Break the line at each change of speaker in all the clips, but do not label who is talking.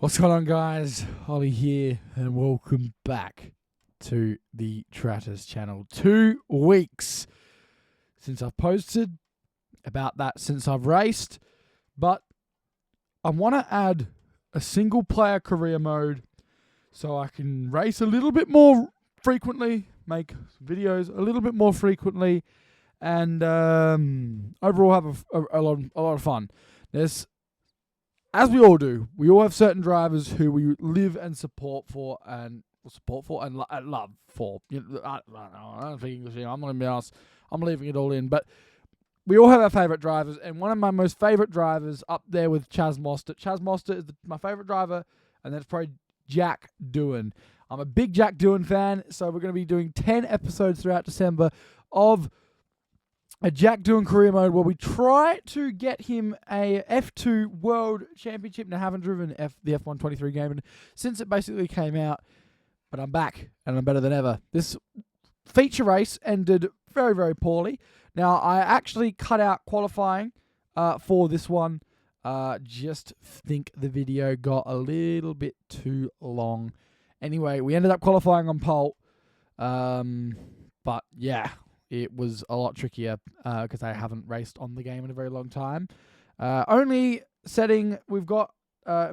What's going on, guys? Ollie here, and welcome back to the Tratters channel. 2 weeks since I've posted about that, since I've raced, but I want to add a single player career mode so I can race a little bit more frequently, make videos a little bit more frequently, and overall have a lot of fun. As we all do, we all have certain drivers who we live and support for and love for. I don't think English here. I'm not going to be honest. I'm leaving it all in. But we all have our favourite drivers, and one of my most favourite drivers up there with Chaz Mostert. Chaz Mostert is my favourite driver, and that's probably Jack Doohan. I'm a big Jack Doohan fan, so we're going to be doing 10 episodes throughout December of a Jack Doohan career mode where we try to get him a F2 World Championship. Now, I haven't driven the F123 game and since it basically came out, but I'm back and I'm better than ever. This feature race ended very, very poorly. Now, I actually cut out qualifying for this one. Just think the video got a little bit too long. Anyway, we ended up qualifying on pole. But yeah, it was a lot trickier because I haven't raced on the game in a very long time. Only setting, we've got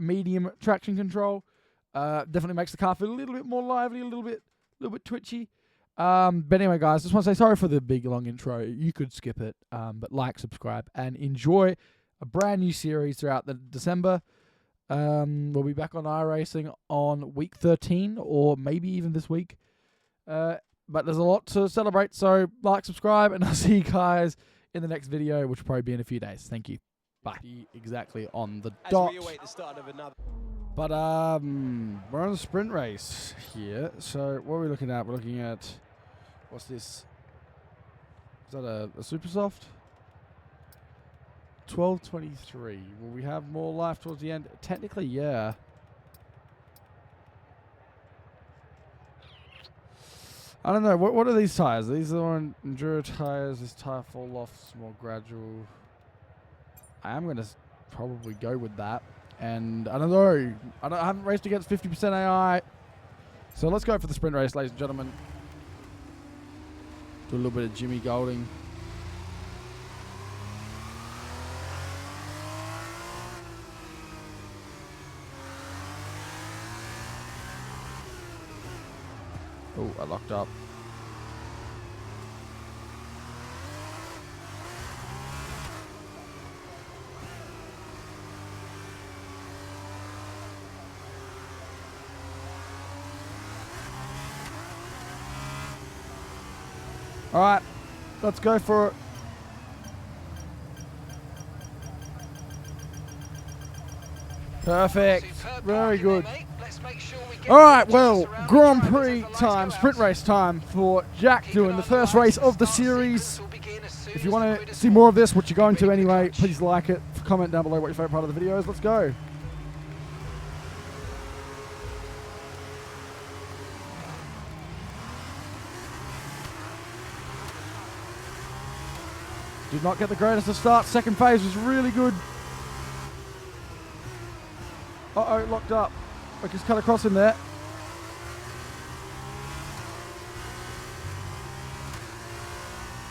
medium traction control. Definitely makes the car feel a little bit more lively, a little bit twitchy. But anyway, guys, just want to say sorry for the big long intro. You could skip it, but like, subscribe, and enjoy a brand new series throughout the December. We'll be back on iRacing on week 13, or maybe even this week. But there's a lot to celebrate, so like, subscribe, and I'll see you guys in the next video, which will probably be in a few days. Thank you. Bye. Exactly on the dot.
As we await the start of another.
But we're on a sprint race here. So what are we looking at? We're looking at, what's this? Is that a super soft? 12:23. Will we have more life towards the end? Technically, yeah. I don't know. What are these tires? These are enduro tires. This tire fall off is more gradual. I am going to probably go with that. And I don't know. I haven't raced against 50% AI. So let's go for the sprint race, ladies and gentlemen. Do a little bit of Jimmy Golding. Oh, I locked up. All right, let's go for it. Perfect. Very good. All right, well, Grand Prix time, sprint race time for Jack Doohan, the first race of the series. If you want to see more of this, which you're going to anyway, please like it. Comment down below what your favorite part of the video is. Let's go. Did not get the greatest of starts. Second phase was really good. Uh-oh, locked up. I just cut across in there.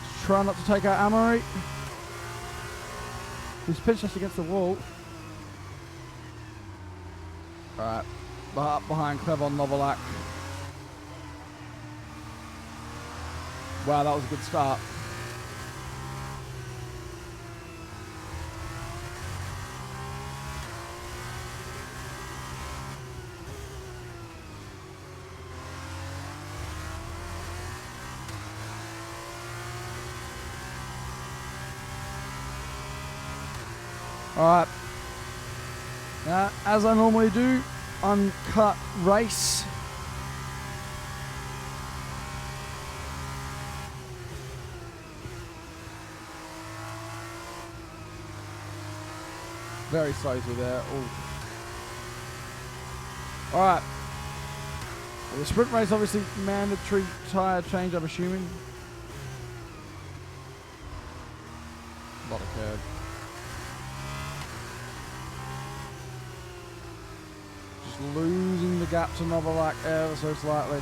Just try not to take out Amory. He's pinched us against the wall. Alright. Up behind Clevon Novolak. Wow, that was a good start. Alright, now as I normally do, uncut race. Very slow through there. Alright, well, the sprint race obviously mandatory tyre change, I'm assuming. A lot of curve. losing the gap to Novalak ever so slightly.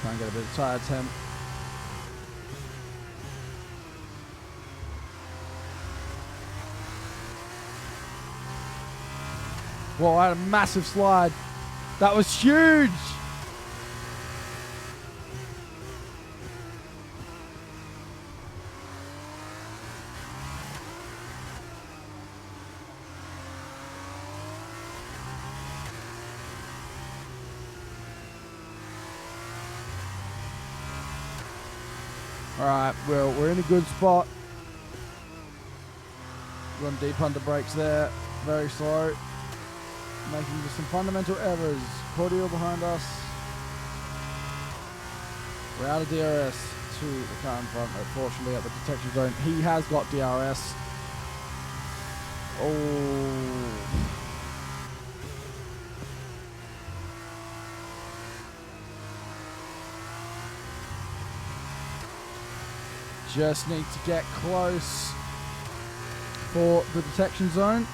Try and get a bit of tire temp. Whoa, I had a massive slide. That was huge. Alright, well, we're in a good spot. Run deep under brakes there. Very slow. Making just some fundamental errors. Cordial behind us. We're out of DRS to the car in front, unfortunately, at the detection zone. He has got DRS. Oh. Just need to get close for the detection zone.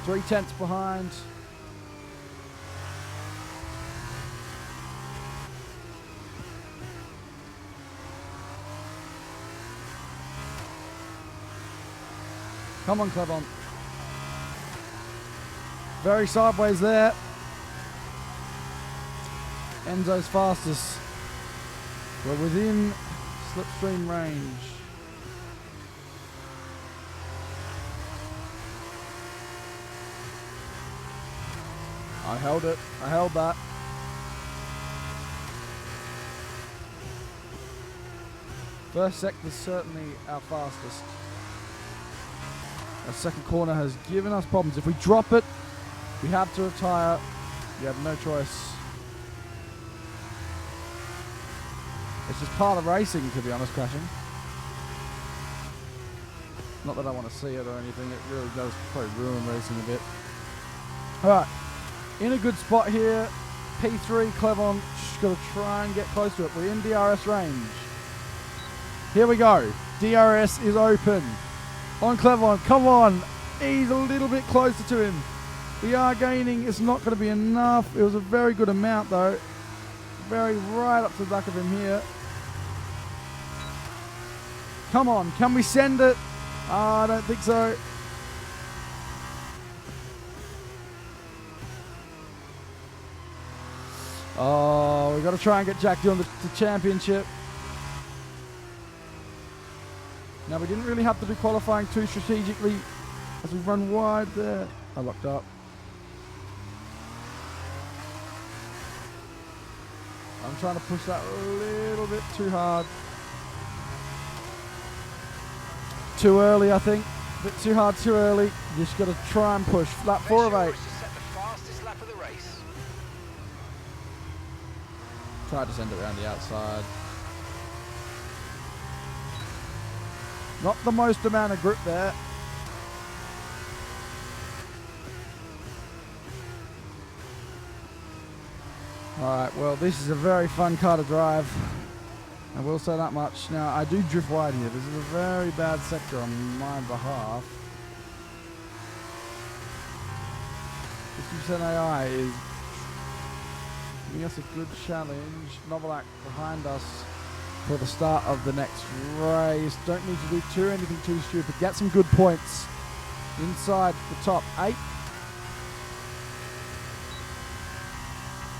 Three tenths behind. Come on, Clevon. Very sideways there. Enzo's fastest. We're within slipstream range. I held it. I held that. First sector's certainly our fastest. Our second corner has given us problems. If we drop it, we have to retire. We have no choice. It's just part of racing, to be honest, crashing. Not that I want to see it or anything. It really does probably ruin racing a bit. Alright. In a good spot here. P3, Clevon. Just got to try and get close to it. We're in DRS range. Here we go. DRS is open. On Clevon. Come on. He's a little bit closer to him. We are gaining. It's not going to be enough. It was a very good amount, though. Very right up to the back of him here. Come on. Can we send it? I don't think so. Oh, we've got to try and get Jack doing the championship. Now, we didn't really have to do qualifying too strategically as we run wide there. I locked up. I'm trying to push that a little bit too hard. Too early, I think. A bit too hard, too early. You just got to try and push. Lap 4 of 8. Tried to send it around the outside. Not the most amount of grip there. Alright, well, this is a very fun car to drive. I will say that much. Now, I do drift wide here. This is a very bad sector on my behalf. 50% AI is giving us a good challenge. Novalak behind us for the start of the next race. Don't need to do anything too stupid. Get some good points inside the top 8.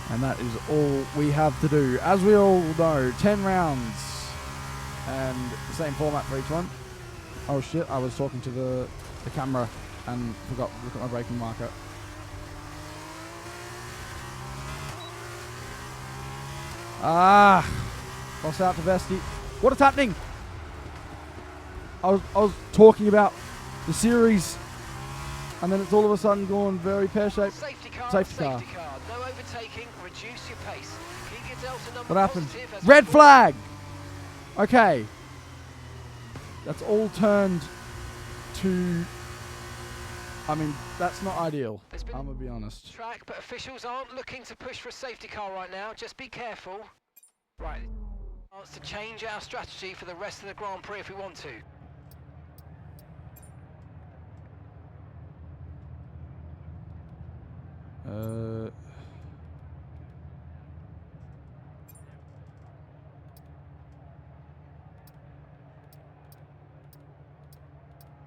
And that is all we have to do. As we all know, 10 rounds and the same format for each one. Oh shit, I was talking to the camera and forgot to look at my braking marker. Ah, lost out to Vesti. What is happening? I was talking about the series, and then it's all of a sudden gone very pear-shaped.
Safety car. No overtaking. Reduce your pace. Keep your delta number
what happened?
positive.
Red flag. Okay. That's all turned to... I mean, that's not ideal. I'm going to be honest.
Track, but officials aren't looking to push for a safety car right now. Just be careful. Right. Chance to change our strategy for the rest of the Grand Prix if we want to.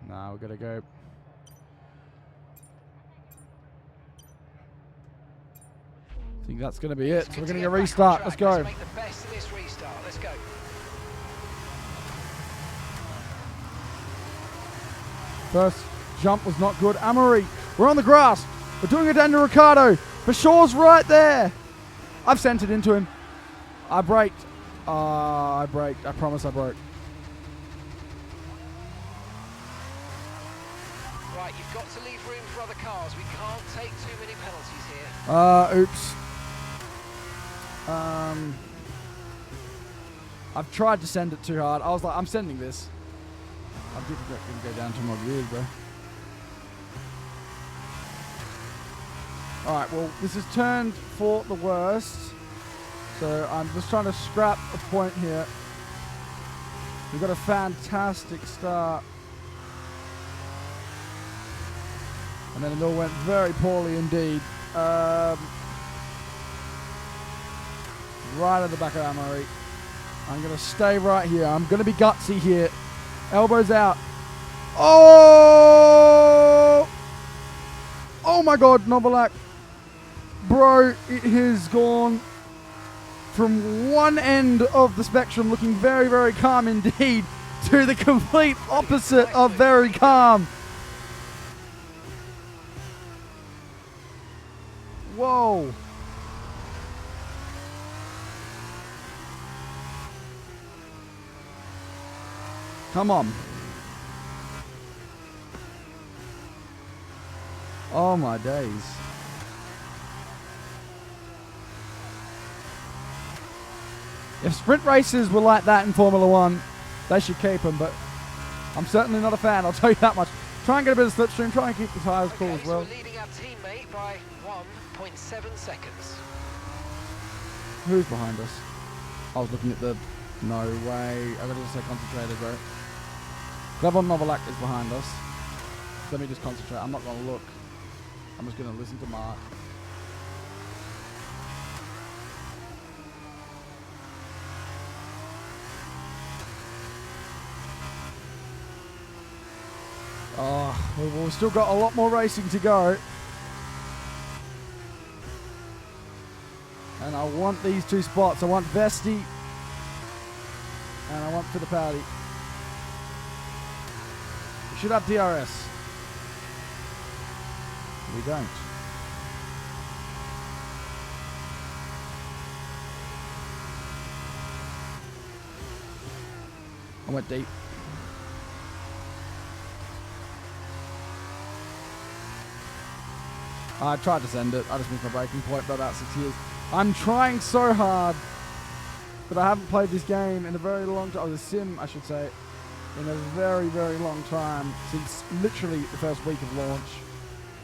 Nah, we're going to go. I think that's going to be it. So we're going to get a restart. Let's go.
Let's make the best of this restart. Let's go.
First jump was not good. Amory, we're on the grass. We're doing it to Ricardo. For Shaw's right there. I've sent it into him. I braked. I braked. I promise I broke.
Right, you've got to leave room for other cars. We can't take too many penalties here.
Oops. I've tried to send it too hard. I was like, I'm sending this. I didn't go down to my gears, bro. Alright, well, this has turned for the worst. So I'm just trying to scrap a point here. We've got a fantastic start. And then it all went very poorly indeed. Right at the back of Amory. I'm going to stay right here. I'm going to be gutsy here. Elbows out. Oh! Oh my God, Novalak. Bro, it has gone from one end of the spectrum looking very, very calm indeed to the complete opposite of very calm. Whoa. Come on. Oh my days. If sprint races were like that in Formula One, they should keep them, but I'm certainly not a fan, I'll tell you that much. Try and get a bit of slipstream, try and keep the tyres cool as well.
So we're leading our teammate by 1.7 seconds.
Who's behind us? I was looking at the... No way. I gotta stay concentrated, bro. Glavon Novalak is behind us. Let me just concentrate. I'm not gonna look. I'm just gonna listen to Mark. Oh, we've still got a lot more racing to go. And I want these two spots. I want Vesti and I want Fittipaldi. We should have DRS. We don't. I went deep. I tried to send it. I just missed my breaking point by about 6 years. I'm trying so hard, but I haven't played this game in a very long time. Oh, the sim, I should say, in a very, very long time, since literally the first week of launch,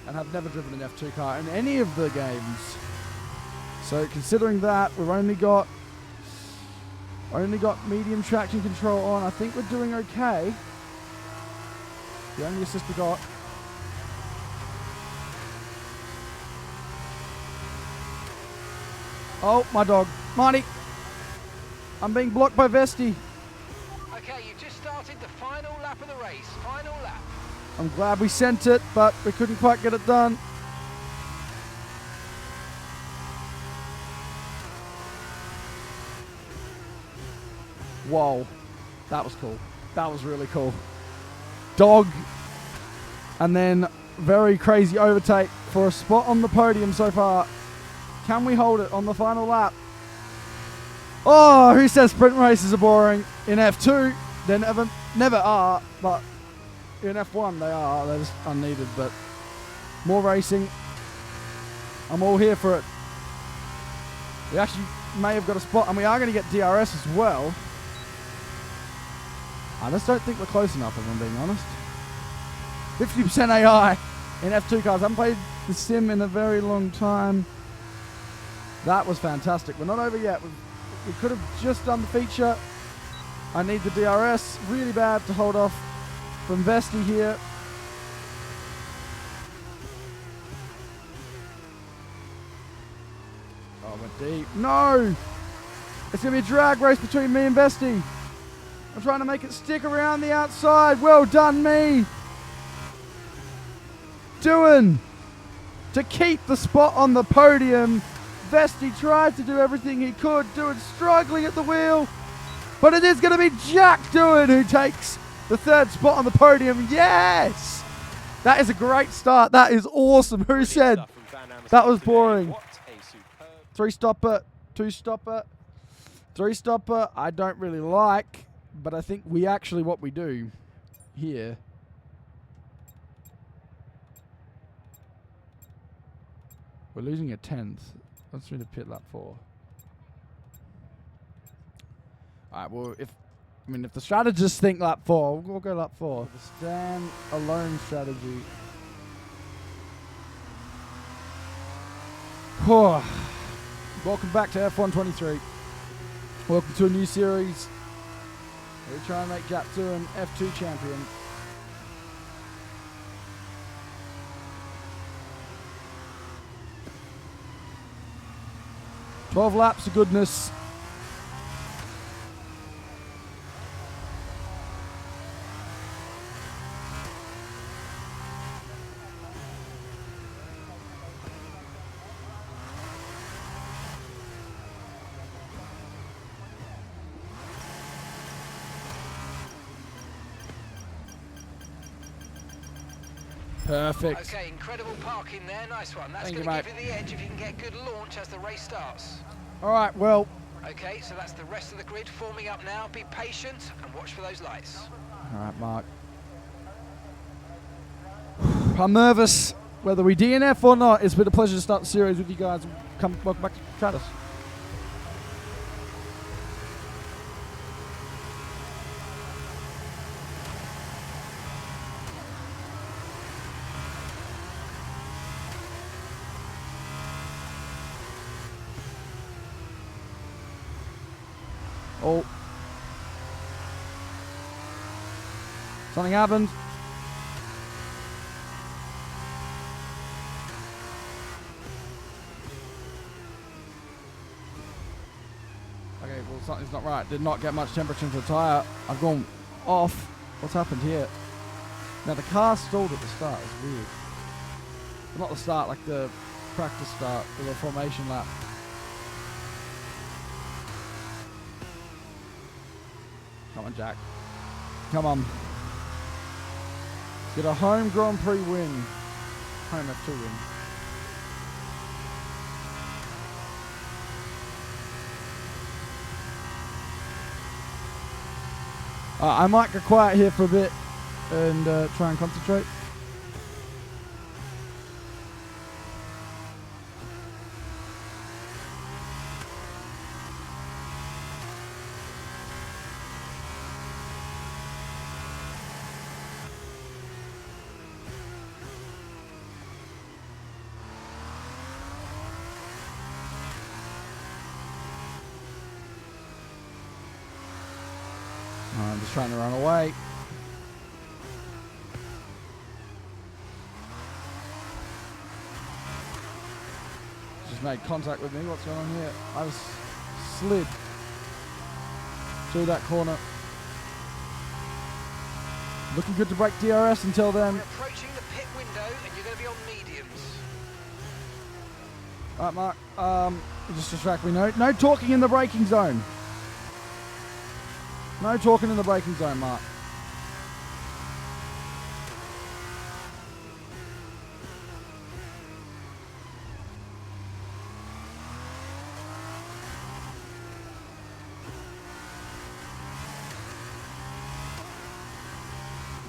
and have never driven an F2 car in any of the games. So considering that, we've only got medium traction control on. I think we're doing okay. The only assist we got. Oh, my dog. Marty. I'm being blocked by Vesti.
Okay, you just started the final lap of the race. Final lap.
I'm glad we sent it, but we couldn't quite get it done. Whoa. That was cool. That was really cool. Dog. And then very crazy overtake for a spot on the podium so far. Can we hold it on the final lap? Oh, who says sprint races are boring? In F2, they never are, but in F1 they are. They're just unneeded, but more racing. I'm all here for it. We actually may have got a spot, and we are going to get DRS as well. I just don't think we're close enough, if I'm being honest. 50% AI in F2 cars. I haven't played the sim in a very long time. That was fantastic. We're not over yet. We could have just done the feature. I need the DRS really bad to hold off from Vesti here. Oh, we're deep. No! It's going to be a drag race between me and Vesti. I'm trying to make it stick around the outside. Well done, me. Doing to keep the spot on the podium. Vesti tried to do everything he could. Doing struggling at the wheel. But it is going to be Jack Doing who takes the third spot on the podium. Yes! That is a great start. That is awesome. Who said that was boring? 3-stopper, 2-stopper, 3-stopper. I don't really like, but I think we actually, what we do here, we're losing a 10th. Let's do the pit lap 4. Alright, well, if the strategists think lap 4, we'll go lap 4. The stand alone strategy. Welcome back to F1 23. Welcome to a new series. We're trying to make Jack Doing F2 champion. "12 laps of goodness." Perfect.
Okay, incredible parking there. Nice one. That's going to give you the edge if you can get good launch as the race starts.
All right, well.
Okay, so that's the rest of the grid forming up now. Be patient and watch for those lights.
All right, Mark. I'm nervous whether we DNF or not. It's been a pleasure to start the series with you guys. Welcome back to Travis. Oh. Something happened. Okay, well, something's not right. Did not get much temperature into the tyre. I've gone off. What's happened here? Now, the car stalled at the start. It's weird. Well, not the start, like the practice start with a formation lap. Come on, Jack. Come on. Get a home Grand Prix win. Home F2 win. I might go quiet here for a bit and try and concentrate. I'm just trying to run away. Just made contact with me. What's going on here? I was slid through that corner. Looking good to break DRS until then.
We're approaching the pit window and you're going to be on mediums.
All right, Mark. Just distract me. No talking in the braking zone. No talking in the braking zone, Mark.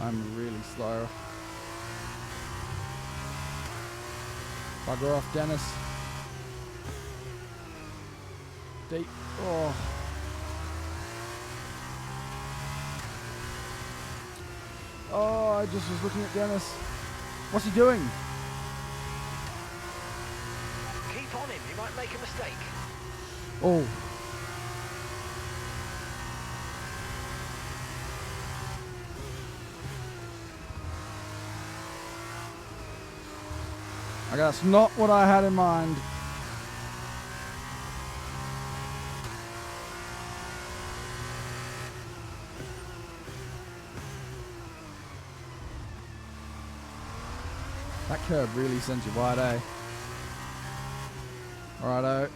I'm really slow. Bugger off, Dennis. Deep. Oh. Oh, I just was looking at Dennis. What's he doing?
Keep on him, you might make a mistake.
Oh. Okay, that's not what I had in mind. That curve really sends you wide, eh? Alrighto.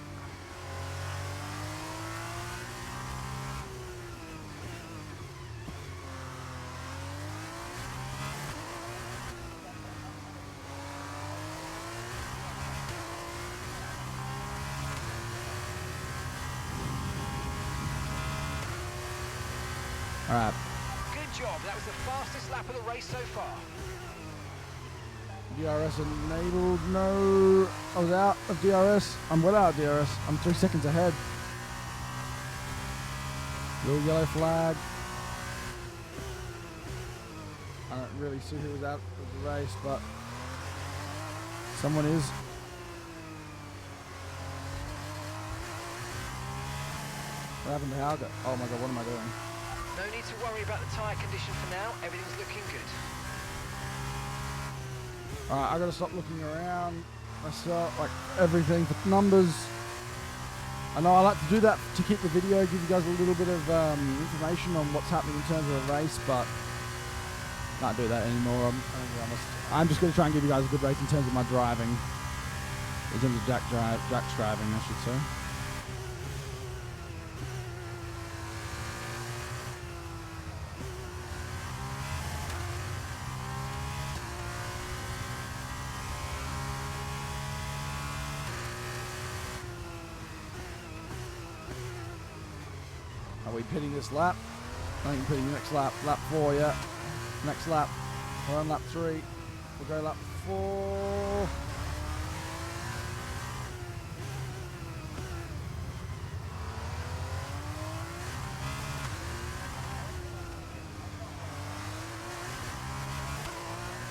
Alright.
Good job, that was the fastest lap of the race so far.
DRS enabled. No. I was out of DRS. I'm well out of DRS. I'm 3 seconds ahead. Little yellow flag. I don't really see who was out of the race, but someone is. What happened to Helga? Oh my god, what am I doing?
No need to worry about the tyre condition for now, everything's looking good.
Alright, I gotta stop looking around myself, like everything for numbers. I know I like to do that to keep the video, give you guys a little bit of information on what's happening in terms of the race, but can't do that anymore. I'm honest. I'm just gonna try and give you guys a good race in terms of my driving, in terms of Jack's driving, I should say. Are we pitting this lap? I think we're pitting the next lap. Lap 4, yeah. Next lap. We're on lap 3. We'll go lap 4.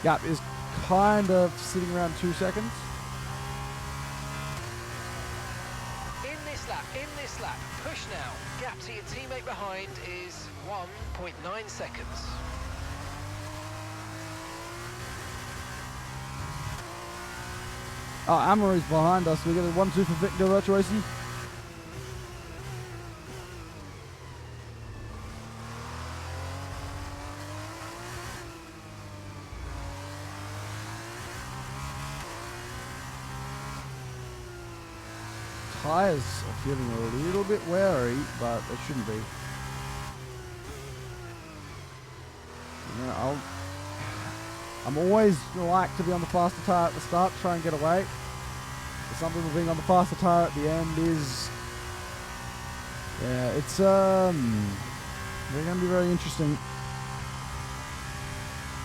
Gap is kind of sitting around 2 seconds.
In this lap, push now. Gap to your teammate behind is 1.9 seconds.
Oh, Amory's behind us. We get a 1-2 for Victor Raci. Tires are feeling a little bit wary, but they shouldn't be. You know, I'm always like to be on the faster tire at the start, try and get away. But some people being on the faster tire at the end is, yeah, it's they're going to be very interesting.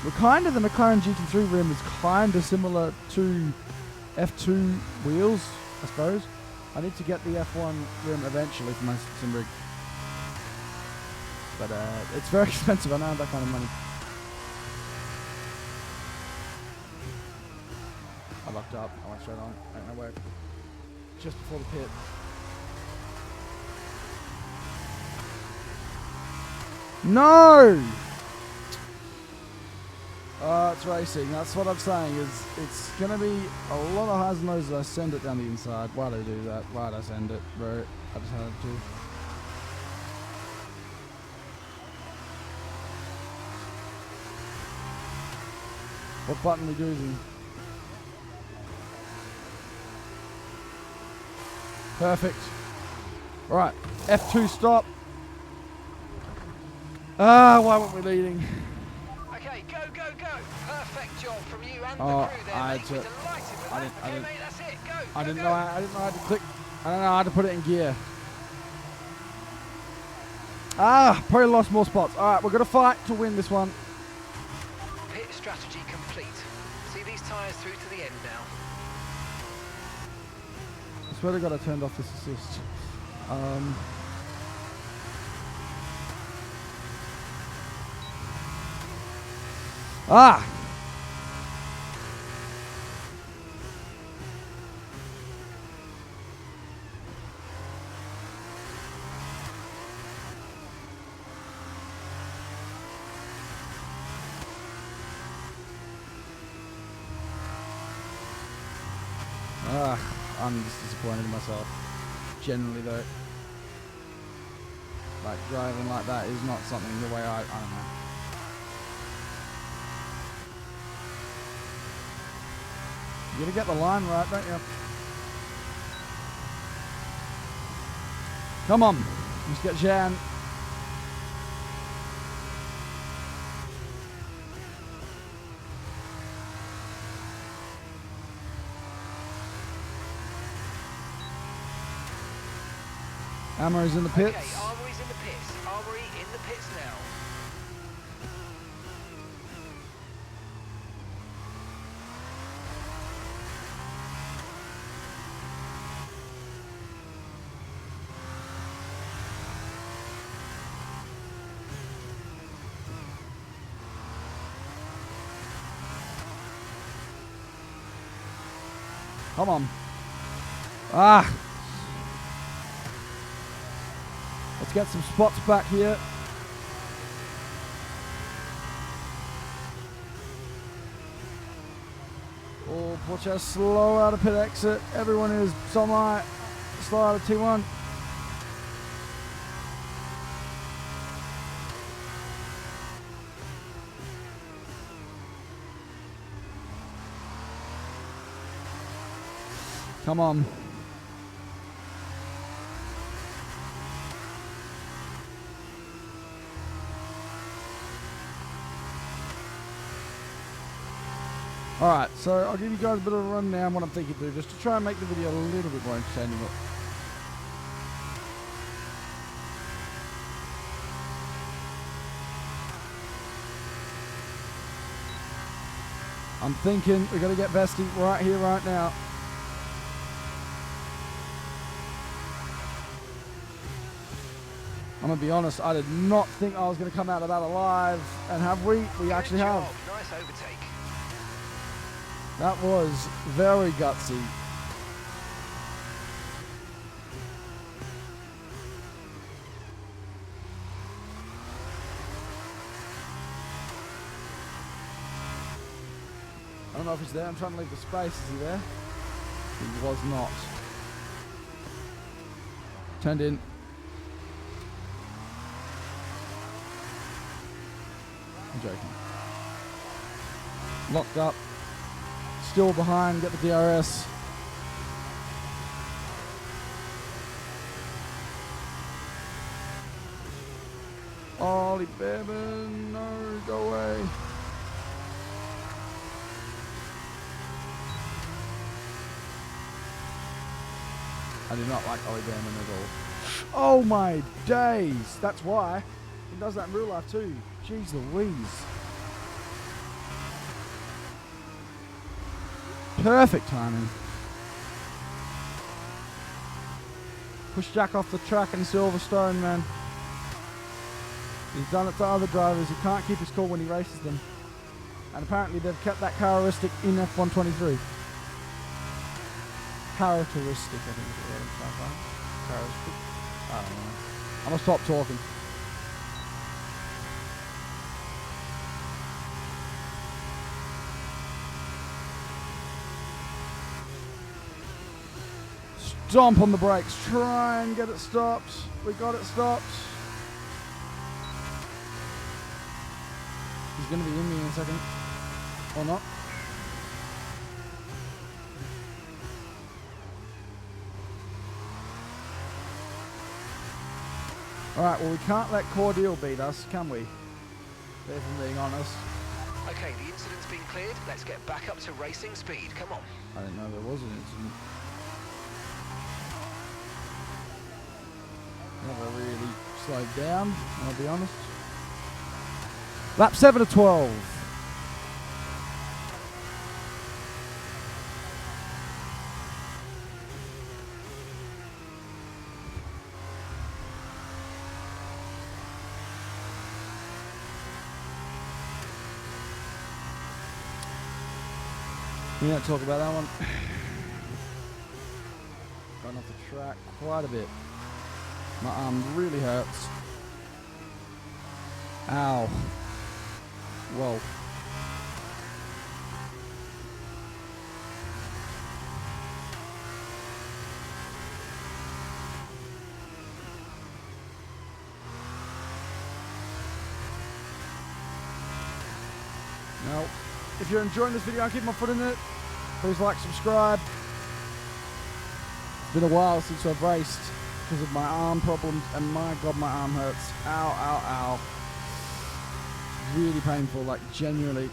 We're kind of, the McLaren GT3 rim is kind of similar to F2 wheels, I suppose. I need to get the F1 rim eventually for my sim rig. But it's very expensive, I don't have that kind of money. I locked up, I went straight on, ain't no way. Just before the pit. No! It's racing, that's what I'm saying, is it's gonna be a lot of highs and lows as I send it down the inside. Why'd I do that? Why'd I send it, bro? I just had to. What button are we using? Perfect. Alright, F2 stop. Ah, why weren't we leading?
Okay, go, go, go. Perfect job from you and
Oh,
the crew there,
I
mate.
had
We're
to-
delighted with
I
that.
didn't- I
Okay,
didn't-
mate, that's it. Go,
I
go,
didn't
go.
know how to click. I don't know how to put it in gear. Ah, probably lost more spots. Alright, we're gonna fight to win this one.
Pit strategy complete. See these tyres through to the end now.
I swear to God I turned off this assist. Ah! I'm just disappointed in myself. Generally though. Like driving like that is not something the way I don't know. You gotta get the line right, don't you? Come on. Let's get Jan. Armory's in the pits.
Okay, Armory's in the pits. Armory in the pits now.
Come on. Ah! Let's get some spots back here. Oh, watch how slow out of pit exit. Everyone is semi slow out of T1. Come on. Alright, so I'll give you guys a bit of a rundown what I'm thinking to do, just to try and make the video a little bit more entertaining. I'm thinking we're going to get Bestie right here, right now. I'm going to be honest, I did not think I was going to come out of that alive. And have we? We actually have.
Nice overtake.
That was very gutsy. I don't know if he's there. I'm trying to leave the space. Is he there? He was not. Turned in. I'm joking. Locked up. Still behind. Get the DRS. Ollie Bevan. No, go away. I do not like Ollie Bevan at all. Oh my days. That's why. He does that in real life too. Jeez Louise. Perfect timing. Push Jack off the track in Silverstone, man. He's done it to other drivers. He can't keep his cool when he races them. And apparently they've kept that characteristic in F123. Characteristic, I think is the word I'm trying to find. Characteristic. I don't know. I'm going to stop talking. Stomp on the brakes. Try and get it stopped. We got it stopped. He's going to be in me in a second. Or not. Alright, well we can't let Cordeal beat us, can we? If I'm being honest.
Okay, the incident's been cleared. Let's get back up to racing speed. Come on.
I didn't know there was an incident. Never really slowed down, I'll be honest. Lap 7 of 12. We don't talk about that one. Going off the track quite a bit. My arm really hurts. Ow. Whoa. Now, if you're enjoying this video, I'll keep my foot in it. Please like, subscribe. It's been a while since I've raced because of my arm problems, and my God, my arm hurts. Ow, ow, ow. Really painful, like genuinely.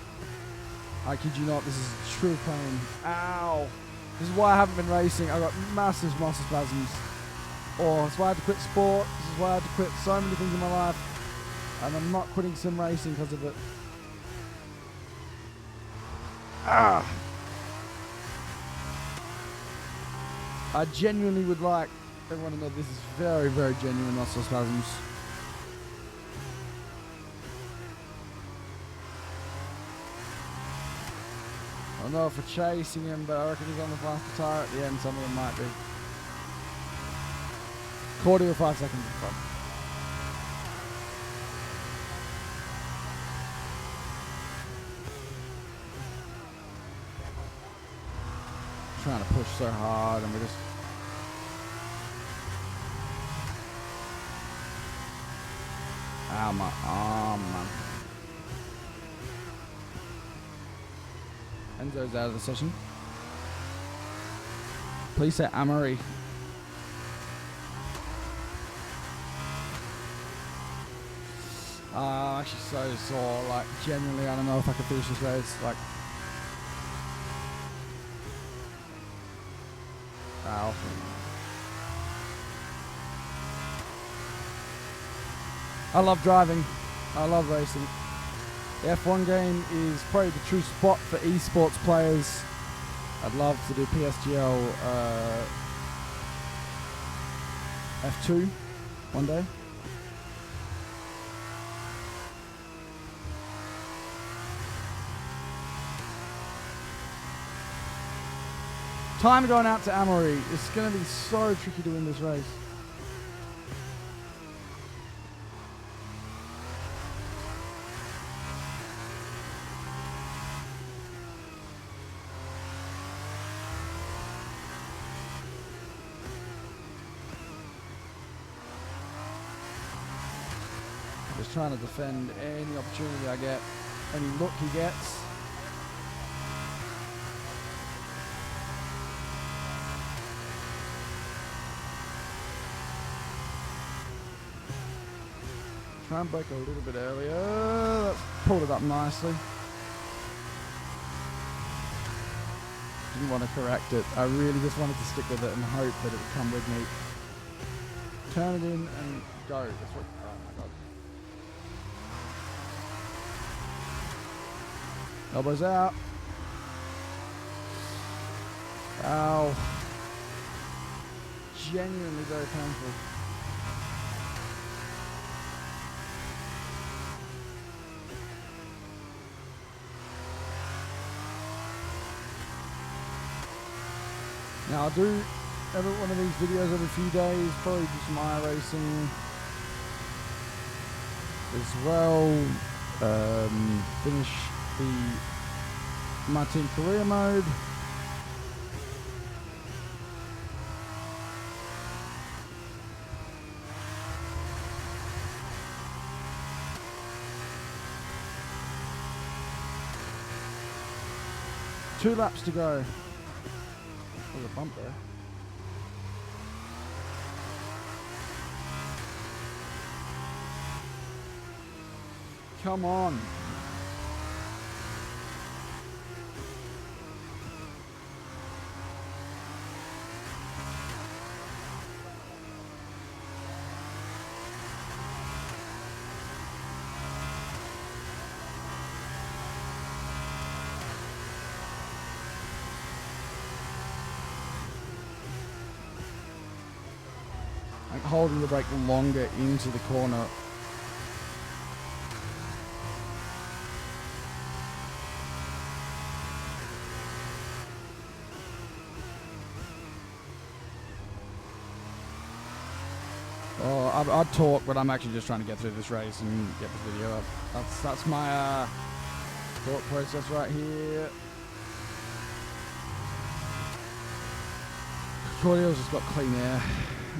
I kid you not, this is true pain. Ow. This is why I haven't been racing. I got massive muscle spasms. Oh, that's why I had to quit sport. This is why I had to quit so many things in my life. And I'm not quitting sim racing because of it. Ah. I genuinely would like everyone to know this is very, very genuine muscle spasms. I don't know if we're chasing him, but I reckon he's on the faster tyre at the end. Some of them might be. 40 or 5 seconds in front. Trying to push so hard, and we're just. Ow, my arm, man. Enzo's out of the session. Please say Amory. I'm actually so sore. Like, genuinely, I don't know if I can finish this race. Like, ow. I love driving. I love racing. The F1 game is probably the true spot for esports players. I'd love to do PSGL F2 one day. Time going out to Amory. It's going to be so tricky to win this race. Just trying to defend any opportunity I get, any look he gets. Try and break a little bit earlier. That's pulled it up nicely. Didn't want to correct it. I really just wanted to stick with it and hope that it would come with me. Turn it in and go. That's what. Oh my God. Elbows out. Ow. Genuinely very painful. Now I'll do every one of these videos every few days, probably do some iRacing as well. Finish my team career mode. Two laps to go. There's a bump there. Come on. Like holding the brake longer into the corner. I'd talk, but I'm actually just trying to get through this race and get this video up. That's my thought process right here. Claudio's just got clean air.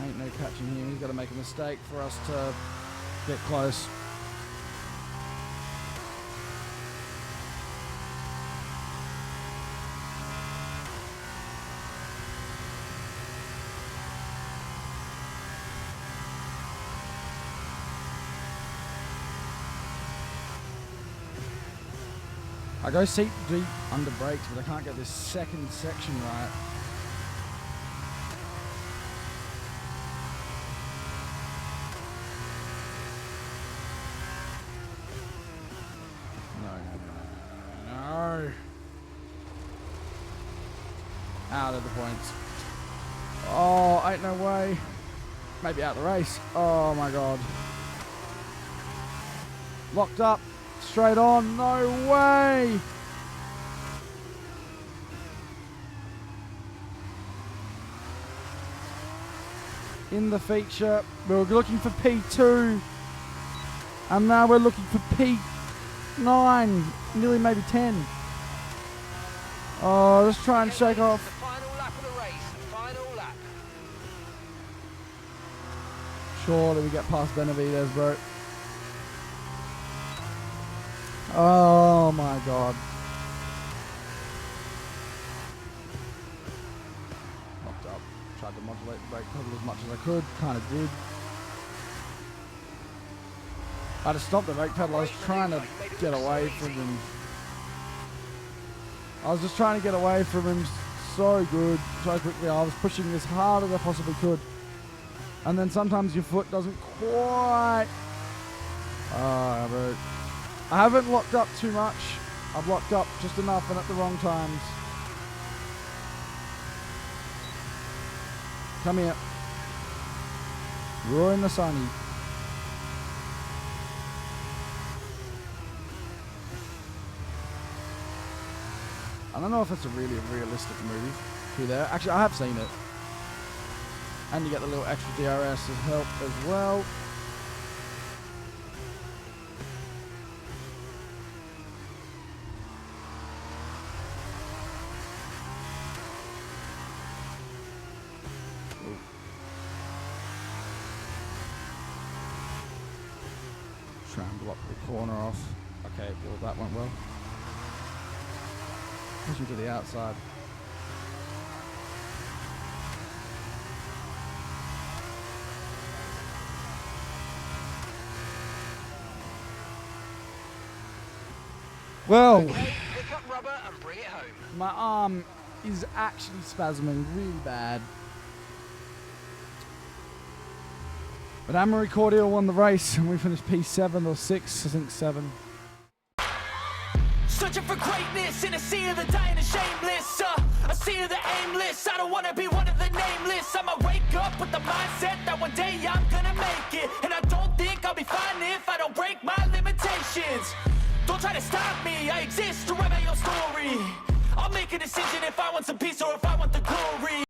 Ain't no catching him. He's got to make a mistake for us to get close. I go seat deep under brakes, but I can't get this second section right. No. Out of the points. Oh, ain't no way. Maybe out of the race. Oh my god. Locked up. Straight on. No way. In the feature. We were looking for P2. And now we're looking for P9. Nearly maybe 10. Oh, let's try and shake off.
The final lap of the race. Final lap.
Surely we get past Benavides, bro. Oh my god. Locked up. Tried to modulate the brake pedal as much as I could. Kind of did. I had to stop the brake pedal. I was trying to get away from him. I was just trying to get away from him so good, so quickly. I was pushing as hard as I possibly could. And then sometimes your foot doesn't quite... Oh, bro. I haven't locked up too much. I've locked up just enough and at the wrong times. Come here. You're in the sunny. I don't know if it's a really realistic move through there. Actually, I have seen it. And you get the little extra DRS as help as well. Try and block the corner off. Okay, well that went well. Pushing to the outside. Well,
Okay, pick up rubber and bring it home.
my arm is actually spasming really bad. But Amory Cordial won the race and we finished P7 or 6, I think 7.
Searching for greatness in a sea of the dying and shameless, a sea of the aimless. I don't wanna be one of the nameless. I'ma wake up with the mindset that one day I'm gonna make it, and I don't think I'll be fine if I don't break my limitations. Don't try to stop me, I exist to write my own story. I'll make a decision if I want some peace or if I want the glory.